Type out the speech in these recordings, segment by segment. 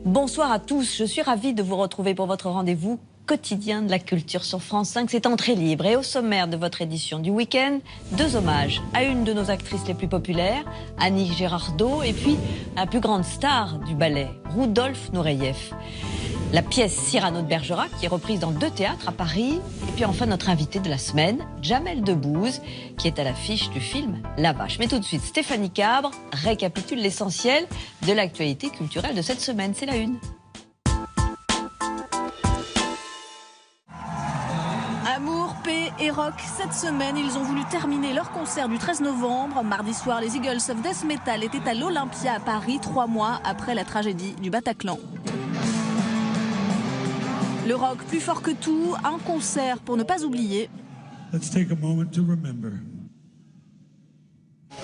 Bonsoir à tous, je suis ravie de vous retrouver pour votre rendez-vous quotidien de la culture sur France 5. C'est Entrée libre et au sommaire de votre édition du week-end, 2 hommages à une de nos actrices les plus populaires, Annie Girardot, et puis la plus grande star du ballet, Rudolf Nureyev. La pièce Cyrano de Bergerac qui est reprise dans 2 théâtres à Paris. Et puis enfin notre invité de la semaine, Jamel Debbouze, qui est à l'affiche du film La Vache. Mais tout de suite, Stéphanie Cabre récapitule l'essentiel de l'actualité culturelle de cette semaine. C'est la une. Amour, paix et rock. Cette semaine, ils ont voulu terminer leur concert du 13 novembre. Mardi soir, les Eagles of Death Metal étaient à l'Olympia à Paris, 3 mois après la tragédie du Bataclan. Le rock plus fort que tout, un concert pour ne pas oublier. Let's take a moment to remember.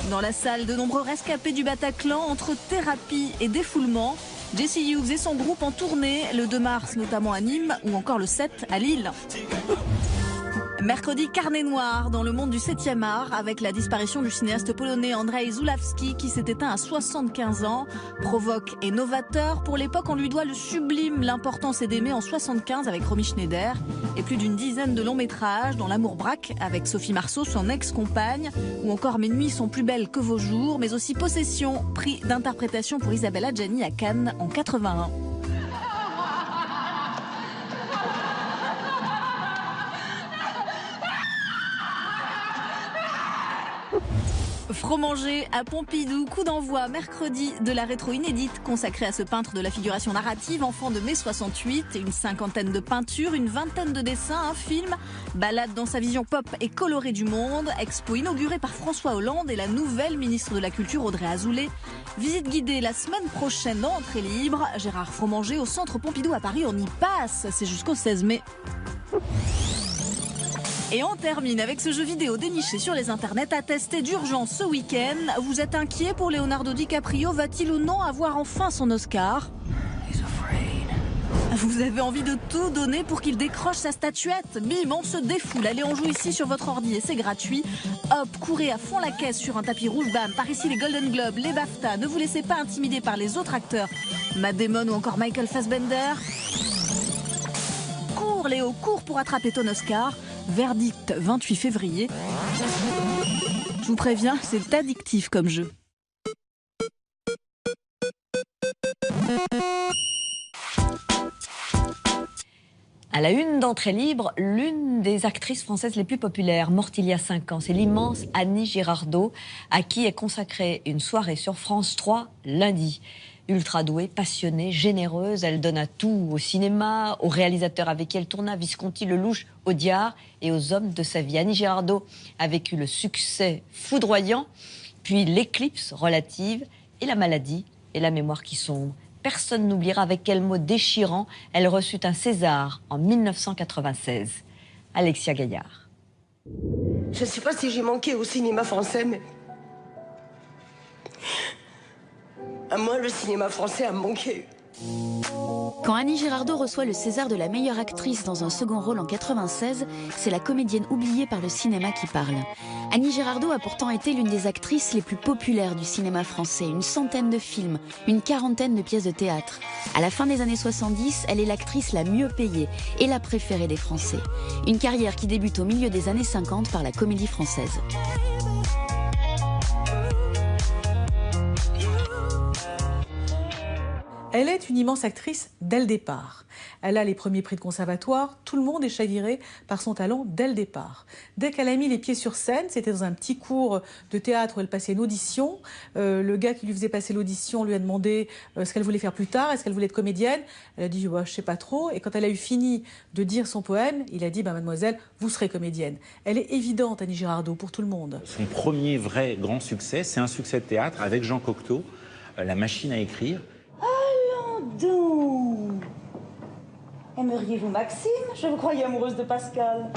Dans la salle, de nombreux rescapés du Bataclan entre thérapie et défoulement. Jesse Hughes et son groupe en tournée, le 2 mars notamment à Nîmes ou encore le 7 à Lille. Mercredi, carnet noir dans le monde du 7e art avec la disparition du cinéaste polonais Andrzej Zulawski qui s'est éteint à 75 ans. Provoque et novateur. Pour l'époque, on lui doit le sublime L'importance est d'aimer en 75 avec Romy Schneider et plus d'une dizaine de longs métrages dont L'amour braque avec Sophie Marceau, son ex-compagne, ou encore Mes nuits sont plus belles que vos jours, mais aussi Possession, prix d'interprétation pour Isabelle Adjani à Cannes en 81. Fromager à Pompidou, coup d'envoi mercredi de la rétro inédite consacrée à ce peintre de la figuration narrative, enfant de mai 68, une 50aine de peintures, une 20aine de dessins, un film, balade dans sa vision pop et colorée du monde, expo inaugurée par François Hollande et la nouvelle ministre de la Culture Audrey Azoulay. Visite guidée la semaine prochaine dans Entrée libre. Gérard Fromager au centre Pompidou à Paris, on y passe, c'est jusqu'au 16 mai. Et on termine avec ce jeu vidéo déniché sur les internets à tester d'urgence ce week-end. Vous êtes inquiet pour Leonardo DiCaprio? Va-t-il ou non avoir enfin son Oscar? Vous avez envie de tout donner pour qu'il décroche sa statuette? Bim, on se défoule. Allez, on joue ici sur votre ordi et c'est gratuit. Hop, courez à fond la caisse sur un tapis rouge. Bam, par ici les Golden Globes, les BAFTA. Ne vous laissez pas intimider par les autres acteurs. Matt Damon ou encore Michael Fassbender. Cours Léo, cours pour attraper ton Oscar. Verdict 28 février. Je vous préviens, c'est addictif comme jeu. À la une d'Entrée libre, l'une des actrices françaises les plus populaires, morte il y a 5 ans, c'est l'immense Annie Girardot, à qui est consacrée une soirée sur France 3 lundi. Ultra douée, passionnée, généreuse, elle donne à tout, au cinéma, aux réalisateurs avec qui elle tourna, Visconti, Lelouch, Audiard et aux hommes de sa vie. Annie Girardot a vécu le succès foudroyant, puis l'éclipse relative et la maladie et la mémoire qui sombre. Personne n'oubliera avec quel mot déchirant elle reçut un César en 1996. Alexia Gaillard. Je ne sais pas si j'ai manqué au cinéma français, mais... à moi, le cinéma français a manqué. Quand Annie Girardot reçoit le César de la meilleure actrice dans un second rôle en 96, c'est la comédienne oubliée par le cinéma qui parle. Annie Girardot a pourtant été l'une des actrices les plus populaires du cinéma français. Une centaine de films, une quarantaine de pièces de théâtre. À la fin des années 70, elle est l'actrice la mieux payée et la préférée des Français. Une carrière qui débute au milieu des années 50 par la Comédie Française. Elle est une immense actrice dès le départ. Elle a les premiers prix de conservatoire, tout le monde est chaviré par son talent dès le départ. Dès qu'elle a mis les pieds sur scène, c'était dans un petit cours de théâtre où elle passait une audition. Le gars qui lui faisait passer l'audition lui a demandé ce qu'elle voulait faire plus tard, est-ce qu'elle voulait être comédienne. Elle a dit bah, je sais pas trop. Et quand elle a eu fini de dire son poème, il a dit bah, mademoiselle, vous serez comédienne. Elle est évidente, Annie Girardot, pour tout le monde. Son premier vrai grand succès, c'est un succès de théâtre avec Jean Cocteau, La machine à écrire. Donc, aimeriez-vous Maxime? Je vous croyais amoureuse de Pascal.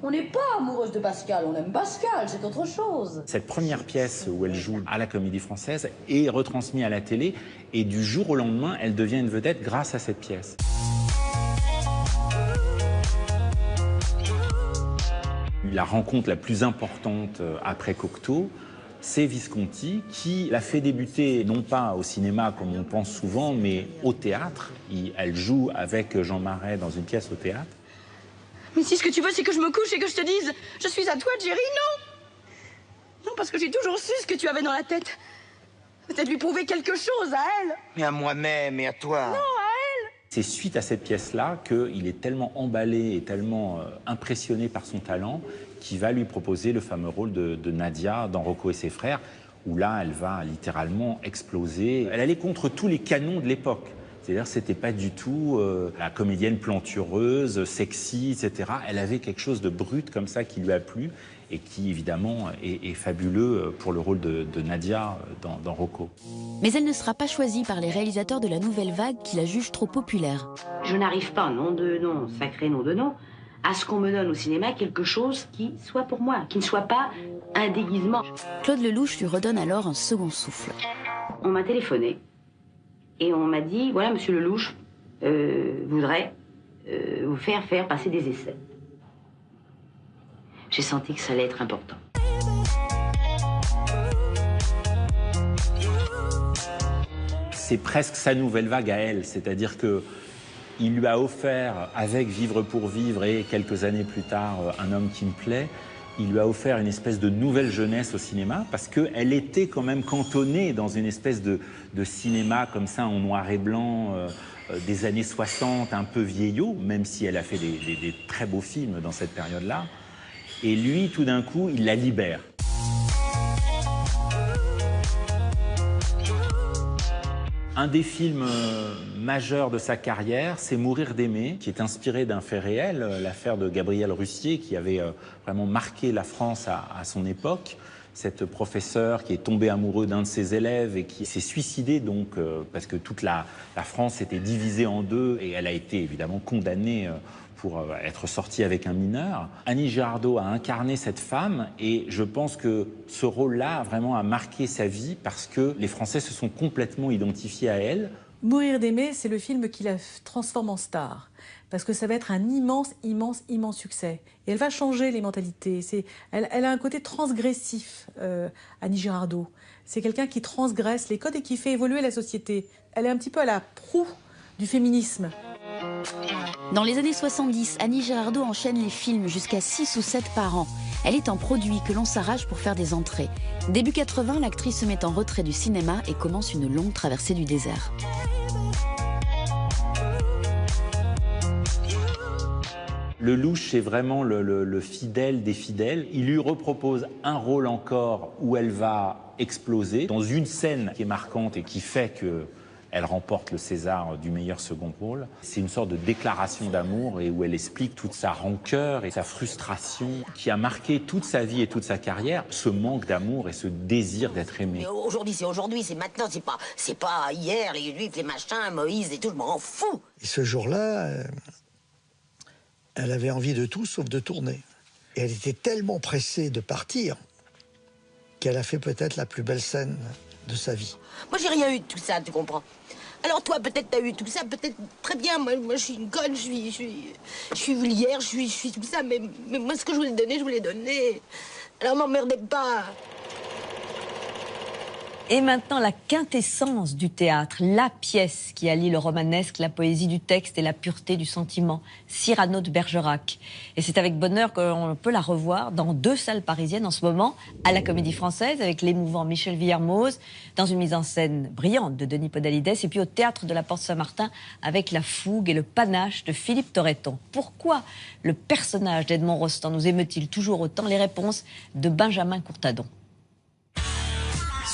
On n'est pas amoureuse de Pascal, on aime Pascal, c'est autre chose. Cette première pièce où elle joue à la Comédie Française est retransmise à la télé et du jour au lendemain, elle devient une vedette grâce à cette pièce. La rencontre la plus importante après Cocteau, c'est Visconti qui l'a fait débuter non pas au cinéma comme on pense souvent, mais au théâtre. Elle joue avec Jean Marais dans une pièce au théâtre. Mais si ce que tu veux, c'est que je me couche et que je te dise « Je suis à toi, Jerry », non. Non, parce que j'ai toujours su ce que tu avais dans la tête. Peut-être lui prouver quelque chose à elle. Mais à moi-même et à toi. Non, à elle. C'est suite à cette pièce-là qu'il est tellement emballé et tellement impressionné par son talent qu'il va lui proposer le fameux rôle de Nadia dans Rocco et ses frères, où là, elle va littéralement exploser. Elle allait contre tous les canons de l'époque. C'est-à-dire, c'était pas du tout la comédienne plantureuse, sexy, etc. Elle avait quelque chose de brut comme ça qui lui a plu et qui, évidemment, est fabuleux pour le rôle de Nadia dans Rocco. Mais elle ne sera pas choisie par les réalisateurs de la Nouvelle Vague qui la jugent trop populaire. Je n'arrive pas, nom de nom, sacré nom de nom, à ce qu'on me donne au cinéma quelque chose qui soit pour moi, qui ne soit pas un déguisement. Claude Lelouch lui redonne alors un second souffle. On m'a téléphoné et on m'a dit, voilà, monsieur Lelouch voudrait vous faire passer des essais. J'ai senti que ça allait être important. C'est presque sa nouvelle vague à elle, c'est-à-dire que il lui a offert, avec Vivre pour vivre et quelques années plus tard, Un homme qui me plaît, il lui a offert une espèce de nouvelle jeunesse au cinéma parce qu'elle était quand même cantonnée dans une espèce de cinéma comme ça en noir et blanc des années 60, un peu vieillot, même si elle a fait des très beaux films dans cette période-là. Et lui, tout d'un coup, il la libère. Un des films majeurs de sa carrière, c'est Mourir d'aimer, qui est inspiré d'un fait réel, l'affaire de Gabriel Russier, qui avait vraiment marqué la France à son époque. Cette professeure qui est tombée amoureux d'un de ses élèves et qui s'est suicidée donc parce que toute la France était divisée en deux et elle a été évidemment condamnée pour être sortie avec un mineur. Annie Girardot a incarné cette femme et je pense que ce rôle-là vraiment a marqué sa vie parce que les Français se sont complètement identifiés à elle. Mourir d'aimer, c'est le film qui la transforme en star. Parce que ça va être un immense, immense, immense succès. Et elle va changer les mentalités. Elle a un côté transgressif, Annie Girardot. C'est quelqu'un qui transgresse les codes et qui fait évoluer la société. Elle est un petit peu à la proue du féminisme. Dans les années 70, Annie Girardot enchaîne les films jusqu'à 6 ou 7 par an. Elle est un produit que l'on s'arrache pour faire des entrées. Début 80, l'actrice se met en retrait du cinéma et commence une longue traversée du désert. Lelouch est vraiment le fidèle des fidèles. Il lui repropose un rôle encore où elle va exploser dans une scène qui est marquante et qui fait qu'elle remporte le César du meilleur second rôle. C'est une sorte de déclaration d'amour et où elle explique toute sa rancœur et sa frustration qui a marqué toute sa vie et toute sa carrière, ce manque d'amour et ce désir d'être aimé. Aujourd'hui, c'est maintenant, c'est pas hier, les Juifs, les machins, Moïse et tout, je m'en fous. Et ce jour-là, elle avait envie de tout sauf de tourner. Et elle était tellement pressée de partir qu'elle a fait peut-être la plus belle scène de sa vie. Moi, j'ai rien eu de tout ça, tu comprends. Alors toi, peut-être t'as eu tout ça, peut-être très bien. Moi, je suis une conne, je suis vulgaire, je suis tout ça, mais moi, ce que je voulais donner, je voulais donner. Alors m'emmerdez pas. Et maintenant, la quintessence du théâtre, la pièce qui allie le romanesque, la poésie du texte et la pureté du sentiment, Cyrano de Bergerac. Et c'est avec bonheur qu'on peut la revoir dans 2 salles parisiennes en ce moment, à la Comédie Française avec l'émouvant Michel Villermoz, dans une mise en scène brillante de Denis Podalides, et puis au Théâtre de la Porte Saint-Martin avec la fougue et le panache de Philippe Torreton. Pourquoi le personnage d'Edmond Rostand nous émeut-il toujours autant? Les réponses de Benjamin Courtadon.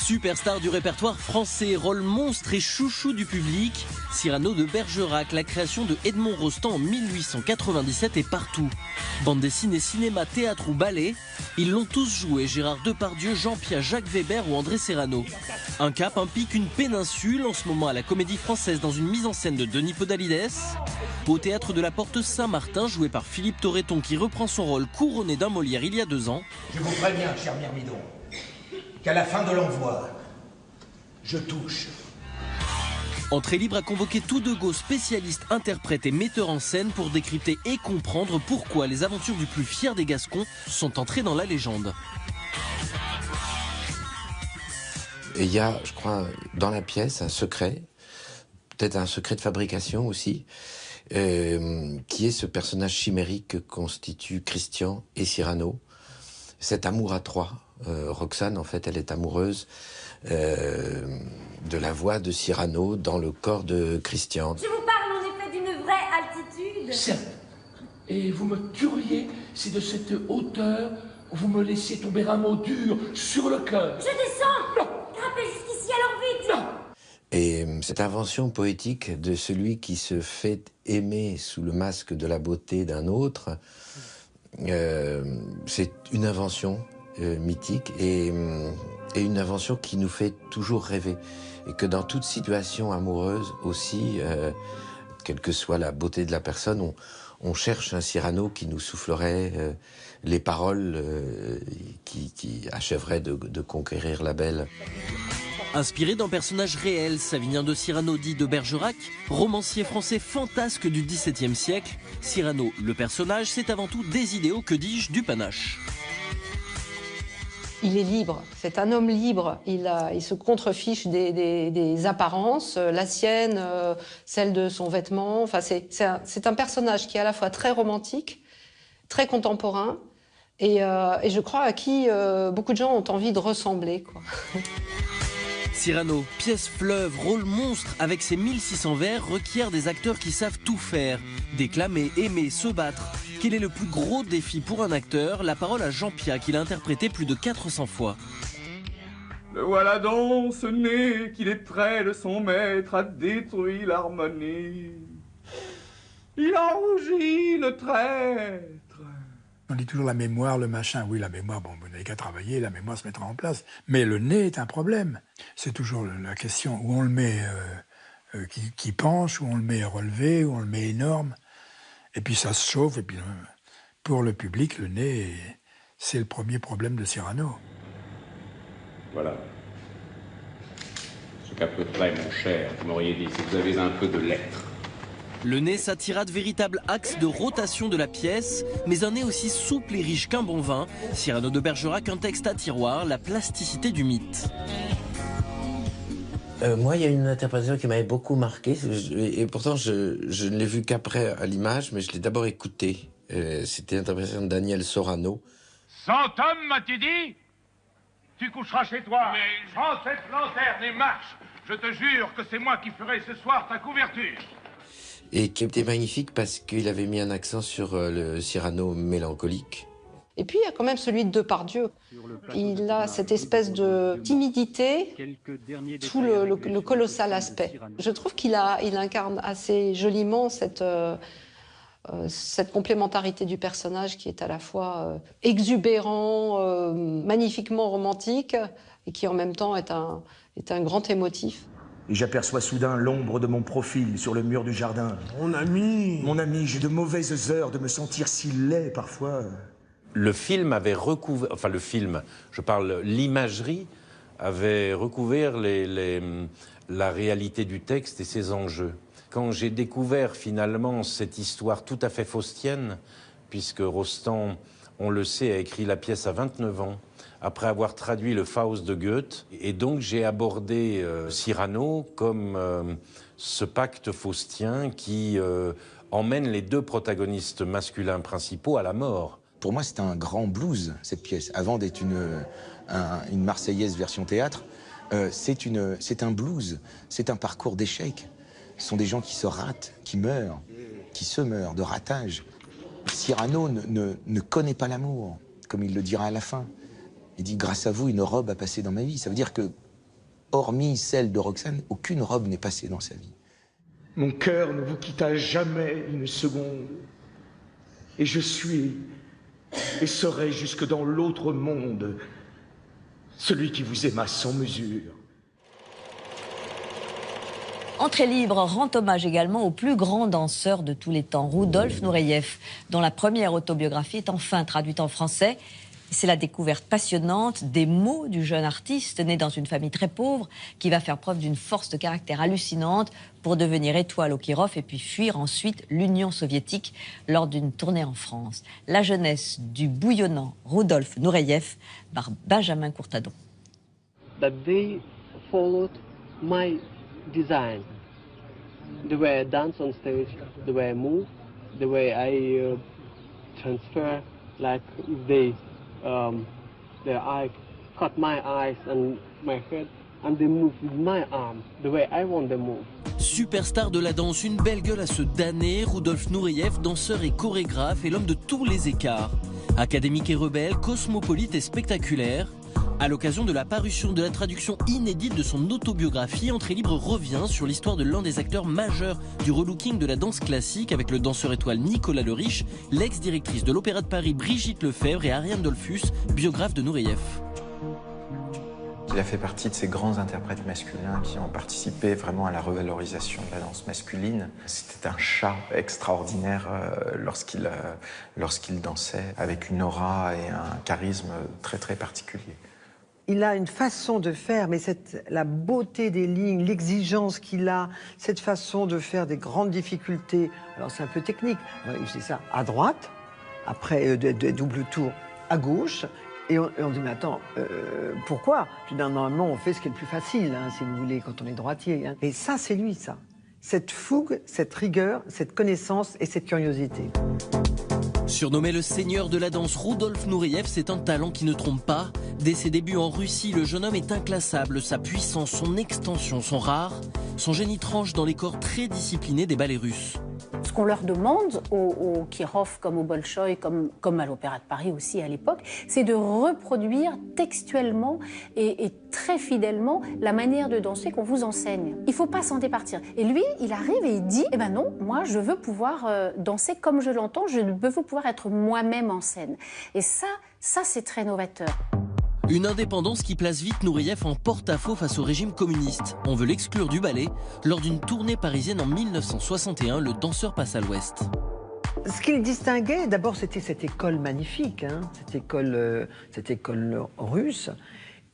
Superstar du répertoire français, rôle monstre et chouchou du public, Cyrano de Bergerac, la création de Edmond Rostand en 1897 est partout. Bande dessinée, cinéma, théâtre ou ballet, ils l'ont tous joué, Gérard Depardieu, Jean-Pierre, Jacques Weber ou André Serrano. Un cap, un pic, une péninsule, en ce moment à la Comédie Française dans une mise en scène de Denis Podalides. Au théâtre de la Porte Saint-Martin, joué par Philippe Torreton qui reprend son rôle couronné d'un Molière il y a 2 ans. Je vous préviens, cher Myrmidon, qu'à la fin de l'envoi, je touche. Entrée libre a convoqué tous deux go spécialistes, interprètes et metteurs en scène pour décrypter et comprendre pourquoi les aventures du plus fier des Gascons sont entrées dans la légende. Et il y a, je crois, dans la pièce, un secret, peut-être un secret de fabrication aussi, qui est ce personnage chimérique que constituent Christian et Cyrano. Cet amour à trois. Roxane, en fait, elle est amoureuse de la voix de Cyrano dans le corps de Christian. Je vous parle en effet d'une vraie altitude. Certes. Et vous me tueriez si de cette hauteur, vous me laissiez tomber un mot dur sur le cœur. Je descends. Non. Grimpez jusqu'ici, alors vite. Non. Et cette invention poétique de celui qui se fait aimer sous le masque de la beauté d'un autre, c'est une invention mythique et une invention qui nous fait toujours rêver. Et que dans toute situation amoureuse aussi, quelle que soit la beauté de la personne, on cherche un Cyrano qui nous soufflerait les paroles qui achèveraient de conquérir la belle. Inspiré d'un personnage réel, Savinien de Cyrano dit de Bergerac, romancier français fantasque du XVIIe siècle, Cyrano, le personnage, c'est avant tout des idéaux, que dis-je, du panache. Il est libre, c'est un homme libre, il se contrefiche des apparences, la sienne, celle de son vêtement. Enfin, c'est un personnage qui est à la fois très romantique, très contemporain, et je crois à qui beaucoup de gens ont envie de ressembler, quoi. Cyrano, pièce fleuve, rôle monstre avec ses 1600 vers requiert des acteurs qui savent tout faire. Déclamer, aimer, se battre. Quel est le plus gros défi pour un acteur? La parole à Jean-Pierre qu'il a interprété plus de 400 fois. Le voilà donc, ce nez qu'il est trait de son maître a détruit l'harmonie. Il a rougi le traître. On dit toujours la mémoire, le machin. Oui, la mémoire, bon, vous n'avez qu'à travailler, la mémoire se mettra en place. Mais le nez est un problème. C'est toujours la question où on le met qui penche, où on le met relevé, où on le met énorme. Et puis ça se chauffe. Et puis pour le public, le nez, c'est le premier problème de Cyrano. Voilà. Ce qu'à peu près, mon cher, vous m'auriez dit, si vous avez un peu de lettres. Le nez s'attira de véritables axes de rotation de la pièce, mais un nez aussi souple et riche qu'un bon vin. Cyrano de Bergerac, un texte à tiroir, la plasticité du mythe. Moi, il y a une interprétation qui m'avait beaucoup marqué, et pourtant je ne l'ai vu qu'après à l'image, mais je l'ai d'abord écouté. C'était l'interprétation de Daniel Sorano. 100 hommes, m'as-tu dit? Tu coucheras chez toi. Mais prends cette lanterne et marche. Je te jure que c'est moi qui ferai ce soir ta couverture. Et qui était magnifique parce qu'il avait mis un accent sur le Cyrano mélancolique. Et puis il y a quand même celui de Depardieu. Il a cette espèce de timidité sous le colossal aspect. Je trouve qu'il incarne assez joliment cette complémentarité du personnage qui est à la fois exubérant, magnifiquement romantique, et qui en même temps est un grand émotif. Et j'aperçois soudain l'ombre de mon profil sur le mur du jardin. Mon ami, j'ai de mauvaises heures de me sentir si laid parfois. Le film avait recouvert, enfin le film, je parle, l'imagerie avait recouvert la réalité du texte et ses enjeux. Quand j'ai découvert finalement cette histoire tout à fait faustienne, puisque Rostand, on le sait, a écrit la pièce à 29 ans, après avoir traduit le Faust de Goethe. Et donc j'ai abordé Cyrano comme ce pacte faustien qui emmène les deux protagonistes masculins principaux à la mort. Pour moi, c'est un grand blues, cette pièce. Avant d'être une Marseillaise version théâtre, c'est un blues, c'est un parcours d'échecs. Ce sont des gens qui se ratent, qui meurent, qui se meurent de ratage. Cyrano ne connaît pas l'amour, comme il le dira à la fin. Il dit « Grâce à vous, une robe a passé dans ma vie ». Ça veut dire que hormis celle de Roxane, aucune robe n'est passée dans sa vie. Mon cœur ne vous quitta jamais une seconde. Et je suis et serai jusque dans l'autre monde celui qui vous aima sans mesure. Entrée libre rend hommage également au plus grand danseur de tous les temps, Rudolf Nureyev, dont la première autobiographie est enfin traduite en français. C'est la découverte passionnante des mots du jeune artiste né dans une famille très pauvre qui va faire preuve d'une force de caractère hallucinante pour devenir étoile au Kirov et puis fuir ensuite l'Union soviétique lors d'une tournée en France. La jeunesse du bouillonnant Rudolf Nureyev par Benjamin Courtadon. That they followed my design, the way I dance on stage, the way I move, the way I transfer, like if they their eye cut my eyes and my head, and they move with my arm, the way I want them move. Superstar de la danse, une belle gueule à se damner, Rudolf Nureyev, danseur et chorégraphe, est l'homme de tous les écarts. Académique et rebelle, cosmopolite et spectaculaire. À l'occasion de la parution de la traduction inédite de son autobiographie, Entrée libre revient sur l'histoire de l'un des acteurs majeurs du relooking de la danse classique avec le danseur étoile Nicolas Le Riche, l'ex-directrice de l'Opéra de Paris Brigitte Lefebvre et Ariane Dollfus, biographe de Nureyev. Il a fait partie de ces grands interprètes masculins qui ont participé vraiment à la revalorisation de la danse masculine. C'était un chat extraordinaire lorsqu'il dansait, avec une aura et un charisme très très particulier. Il a une façon de faire, mais la beauté des lignes, l'exigence qu'il a, cette façon de faire des grandes difficultés. Alors c'est un peu technique. Il fait ça à droite, après double tour à gauche. Et on dit, mais attends, pourquoi? Normalement, on fait ce qui est le plus facile, hein, si vous voulez, quand on est droitier. Hein. Et ça, c'est lui, ça. Cette fougue, cette rigueur, cette connaissance et cette curiosité. Surnommé le seigneur de la danse, Rudolf Nureyev, c'est un talent qui ne trompe pas. Dès ses débuts en Russie, le jeune homme est inclassable. Sa puissance, son extension sont rares. Son génie tranche dans les corps très disciplinés des ballets russes. Ce qu'on leur demande au Kirov comme au Bolchoï, comme à l'Opéra de Paris aussi à l'époque, c'est de reproduire textuellement et très fidèlement la manière de danser qu'on vous enseigne. Il ne faut pas s'en départir. Et lui, il arrive et il dit, eh ben non, moi je veux pouvoir danser comme je l'entends, je veux pouvoir être moi-même en scène. Et ça c'est très novateur. Une indépendance qui place vite Nureyev en porte-à-faux face au régime communiste. On veut l'exclure du ballet. Lors d'une tournée parisienne en 1961, le danseur passe à l'ouest. Ce qu'il distinguait, d'abord, c'était cette école magnifique, hein, cette école russe.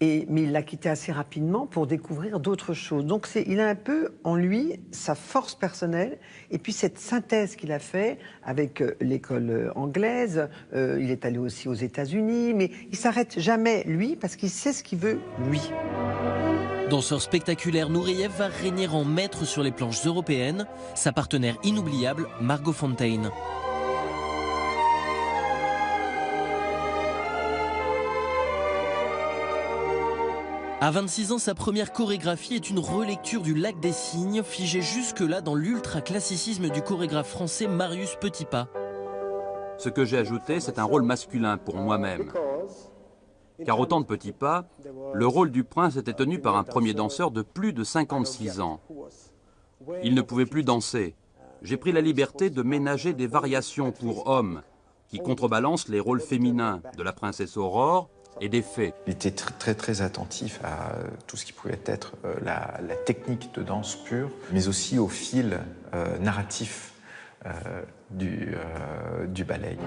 Mais il l'a quitté assez rapidement pour découvrir d'autres choses. Donc il a un peu en lui sa force personnelle et puis cette synthèse qu'il a fait avec l'école anglaise. Il est allé aussi aux États-Unis, mais il s'arrête jamais, lui, parce qu'il sait ce qu'il veut, lui. Danseur spectaculaire, Nureyev va régner en maître sur les planches européennes. Sa partenaire inoubliable, Margot Fonteyn. À 26 ans, sa première chorégraphie est une relecture du Lac des Cygnes, figée jusque-là dans l'ultra-classicisme du chorégraphe français Marius Petipa. Ce que j'ai ajouté, c'est un rôle masculin pour moi-même. Car au temps de Petipa, le rôle du prince était tenu par un premier danseur de plus de 56 ans. Il ne pouvait plus danser. J'ai pris la liberté de ménager des variations pour hommes, qui contrebalancent les rôles féminins de la princesse Aurore, et des faits. Il était très très attentif à tout ce qui pouvait être la technique de danse pure, mais aussi au fil narratif du ballet.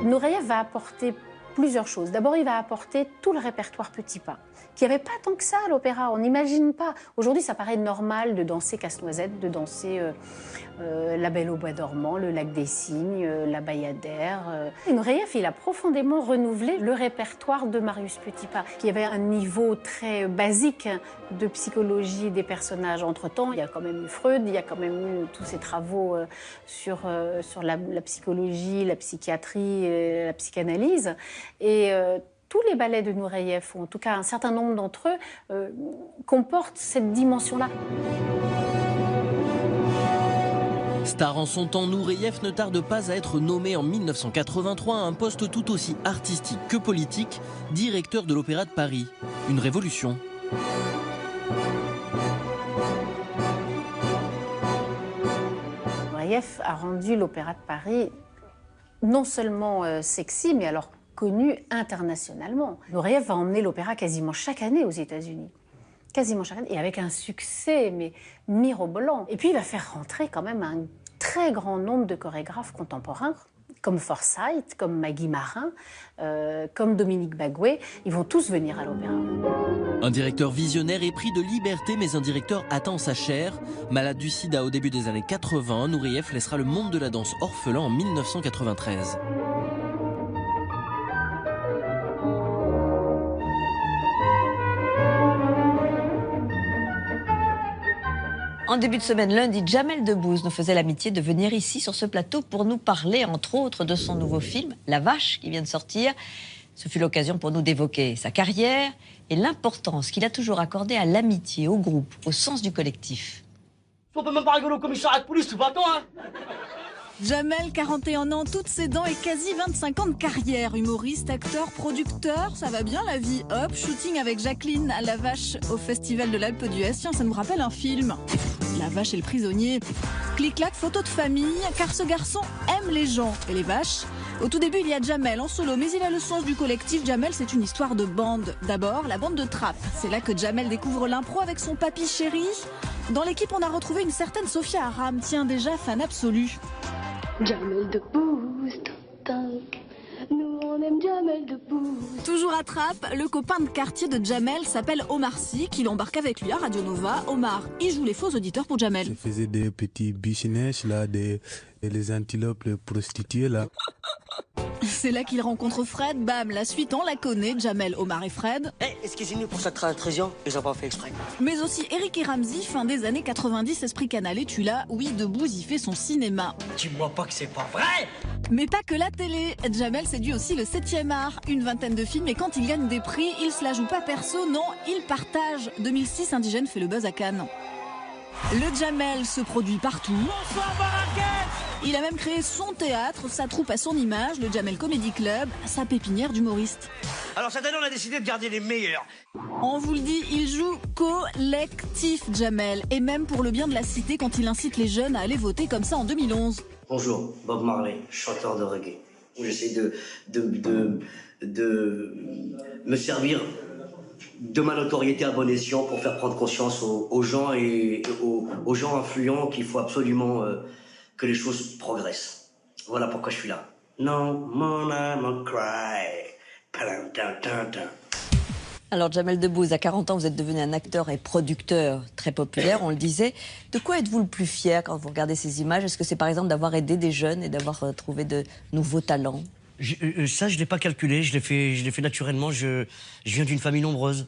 Nureyev va apporter plusieurs choses. D'abord, il va apporter tout le répertoire Petipa, qui n'y avait pas tant que ça à l'opéra, on n'imagine pas. Aujourd'hui, ça paraît normal de danser Casse-Noisette, de danser La Belle au Bois dormant, Le Lac des Cygnes, La Bayadère. Nureyev, il a profondément renouvelé le répertoire de Marius Petipa, qui avait un niveau très basique de psychologie des personnages. Entre-temps, il y a quand même eu Freud, il y a quand même eu tous ces travaux sur la psychologie, la psychiatrie, la psychanalyse. Et tous les ballets de Nureyev, ou en tout cas un certain nombre d'entre eux, comportent cette dimension-là. Star en son temps, Nureyev ne tarde pas à être nommé en 1983 à un poste tout aussi artistique que politique, directeur de l'Opéra de Paris. Une révolution. Nureyev a rendu l'Opéra de Paris non seulement sexy, mais alors connu internationalement. Nureyev va emmener l'opéra quasiment chaque année aux États-Unis. Quasiment chaque année, et avec un succès mais mirobolant. Et puis il va faire rentrer quand même un très grand nombre de chorégraphes contemporains, comme Forsyth, comme Maggie Marin, comme Dominique Bagué. Ils vont tous venir à l'opéra. Un directeur visionnaire et pris de liberté, mais un directeur atteint sa chair. Malade du sida au début des années 80, Nureyev laissera le monde de la danse orphelin en 1993. En début de semaine, lundi, Jamel Debbouze nous faisait l'amitié de venir ici sur ce plateau pour nous parler, entre autres, de son nouveau film, La Vache, qui vient de sortir. Ce fut l'occasion pour nous d'évoquer sa carrière et l'importance qu'il a toujours accordée à l'amitié, au groupe, au sens du collectif. On peut même pas rigoler au commissariat de police, c'est pas toi, hein. Jamel, 41 ans, toutes ses dents et quasi 25 ans de carrière. Humoriste, acteur, producteur, ça va bien la vie. Hop, shooting avec Jacqueline à La Vache au Festival de l'Alpe d'Huez. Tiens, ça me rappelle un film. La Vache et le prisonnier. Clic-clac, photo de famille, car ce garçon aime les gens et les vaches. Au tout début, il y a Jamel en solo, mais il a le sens du collectif. Jamel, c'est une histoire de bande. D'abord, la bande de Trappes. C'est là que Jamel découvre l'impro avec son papy chéri. Dans l'équipe, on a retrouvé une certaine Sophia Aram, tiens, déjà fan absolue. Jamel Debbouze, tank. Nous on aime Jamel Debbouze. Toujours à Trappes, le copain de quartier de Jamel s'appelle Omar Sy, qui l'embarque avec lui à Radio Nova. Omar, il joue les faux auditeurs pour Jamel. Je faisais des petits business là, les antilopes, les prostituées là. C'est là qu'il rencontre Fred. Bam, la suite on la connaît, Jamel, Omar et Fred. Excusez-nous pour cette intrusion, ils ont pas fait exprès. Mais aussi Eric et Ramsey, fin des années 90, Esprit Canal et tu là, oui, Debbouze y fait son cinéma. Dis-moi pas que c'est pas vrai. Mais pas que la télé. Jamel séduit aussi le 7e art. Une vingtaine de films et quand il gagne des prix, il se la joue pas perso, non, il partage. 2006, Indigène fait le buzz à Cannes. Le Jamel se produit partout. Bonsoir Baraquette. Il a même créé son théâtre, sa troupe à son image, le Jamel Comedy Club, sa pépinière d'humoristes. Alors cette année, on a décidé de garder les meilleurs. On vous le dit, il joue collectif, Jamel. Et même pour le bien de la cité quand il incite les jeunes à aller voter comme ça en 2011. Bonjour, Bob Marley, chanteur de reggae. J'essaie de me servir de ma notoriété à bon escient pour faire prendre conscience aux gens et aux gens influents qu'il faut absolument que les choses progressent. Voilà pourquoi je suis là. No more I'ma cry. Alors Jamel Debbouze, à 40 ans, vous êtes devenu un acteur et producteur très populaire, on le disait. De quoi êtes-vous le plus fier quand vous regardez ces images? Est-ce que c'est par exemple d'avoir aidé des jeunes et d'avoir trouvé de nouveaux talents? Ça, je l'ai pas calculé, je l'ai fait naturellement. Je viens d'une famille nombreuse.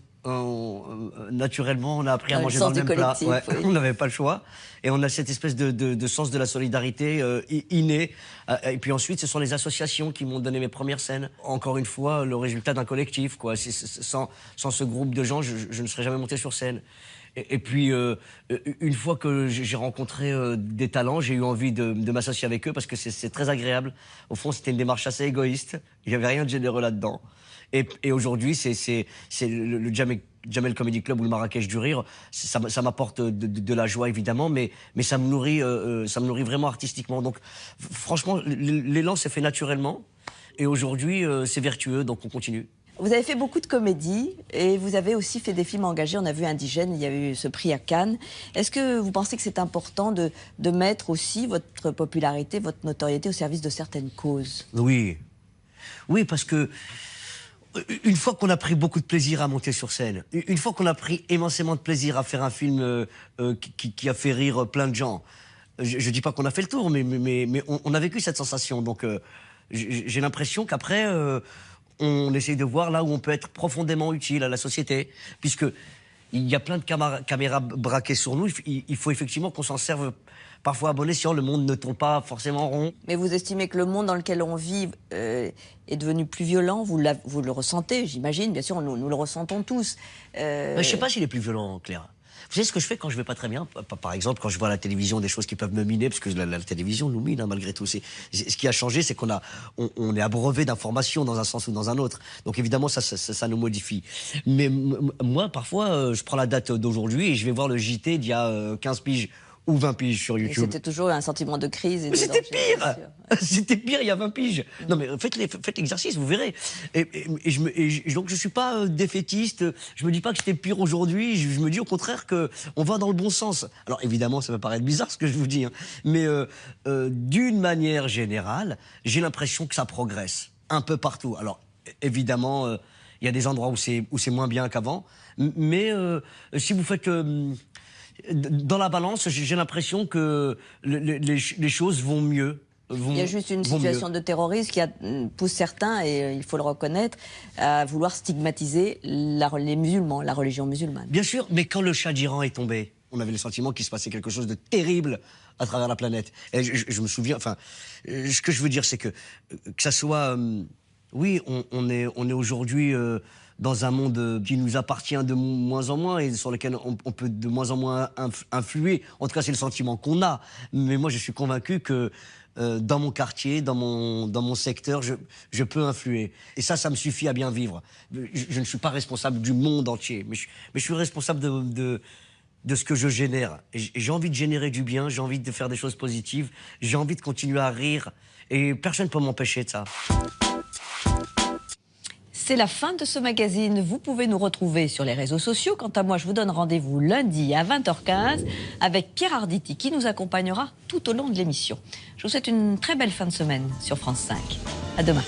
Naturellement, on a appris à manger dans le même plat. Ouais, oui. On n'avait pas le choix. Et on a cette espèce de sens de la solidarité inné. Et puis ensuite, ce sont les associations qui m'ont donné mes premières scènes. Encore une fois, le résultat d'un collectif, quoi. Sans ce groupe de gens, je ne serais jamais monté sur scène. Et puis, une fois que j'ai rencontré des talents, j'ai eu envie de m'associer avec eux parce que c'est très agréable. Au fond, c'était une démarche assez égoïste. Il n'y avait rien de généreux là-dedans. Et aujourd'hui, c'est le Jamel Comedy Club ou le Marrakech du Rire. Ça m'apporte de la joie, évidemment, mais ça me nourrit vraiment artistiquement. Donc, franchement, l'élan s'est fait naturellement. Et aujourd'hui, c'est vertueux, donc on continue. Vous avez fait beaucoup de comédies et vous avez aussi fait des films engagés. On a vu Indigène, il y a eu ce prix à Cannes. Est-ce que vous pensez que c'est important de mettre aussi votre popularité, votre notoriété au service de certaines causes? Oui. Oui, parce que une fois qu'on a pris beaucoup de plaisir à monter sur scène, une fois qu'on a pris immensément de plaisir à faire un film qui a fait rire plein de gens, je dis pas qu'on a fait le tour, mais on a vécu cette sensation. Donc j'ai l'impression qu'après... on essaye de voir là où on peut être profondément utile à la société, puisque il y a plein de caméras braquées sur nous. Il faut effectivement qu'on s'en serve parfois à bon escient. Le monde ne tourne pas forcément rond. Mais vous estimez que le monde dans lequel on vit est devenu plus violent? Vous le ressentez, j'imagine. Bien sûr, nous le ressentons tous. Je ne sais pas s'il est plus violent, Claire. Vous savez ce que je fais quand je vais pas très bien? Par exemple, quand je vois à la télévision des choses qui peuvent me miner, parce que la télévision nous mine, hein, malgré tout. Ce qui a changé, c'est on est abreuvé d'informations dans un sens ou dans un autre. Donc évidemment, ça nous modifie. Mais moi, parfois, je prends la date d'aujourd'hui et je vais voir le JT d'il y a 15 piges. Ou 20 piges sur YouTube. C'était toujours un sentiment de crise. Et c'était pire. C'était pire il y a 20 piges. Non mais faites l'exercice, vous verrez. Donc je suis pas défaitiste. Je me dis pas que c'était pire aujourd'hui. Je me dis au contraire que on va dans le bon sens. Alors évidemment, ça peut paraître bizarre ce que je vous dis, hein, mais d'une manière générale, j'ai l'impression que ça progresse un peu partout. Alors évidemment, il y a des endroits où c'est moins bien qu'avant, mais si vous faites dans la balance, j'ai l'impression que les choses vont mieux. Il y a juste une situation de terrorisme qui pousse certains, et il faut le reconnaître, à vouloir stigmatiser les musulmans, la religion musulmane. Bien sûr, mais quand le Shah d'Iran est tombé, on avait le sentiment qu'il se passait quelque chose de terrible à travers la planète. Et je me souviens, enfin, ce que je veux dire, c'est que ça soit... oui, on est aujourd'hui... dans un monde qui nous appartient de moins en moins et sur lequel on peut de moins en moins influer. En tout cas, c'est le sentiment qu'on a. Mais moi, je suis convaincu que dans mon quartier, dans mon secteur, je peux influer. Et ça me suffit à bien vivre. Je ne suis pas responsable du monde entier, mais je suis responsable de ce que je génère. Et j'ai envie de générer du bien, j'ai envie de faire des choses positives, j'ai envie de continuer à rire. Et personne ne peut m'empêcher de ça. C'est la fin de ce magazine. Vous pouvez nous retrouver sur les réseaux sociaux. Quant à moi, je vous donne rendez-vous lundi à 20h15 avec Pierre Arditi qui nous accompagnera tout au long de l'émission. Je vous souhaite une très belle fin de semaine sur France 5. À demain.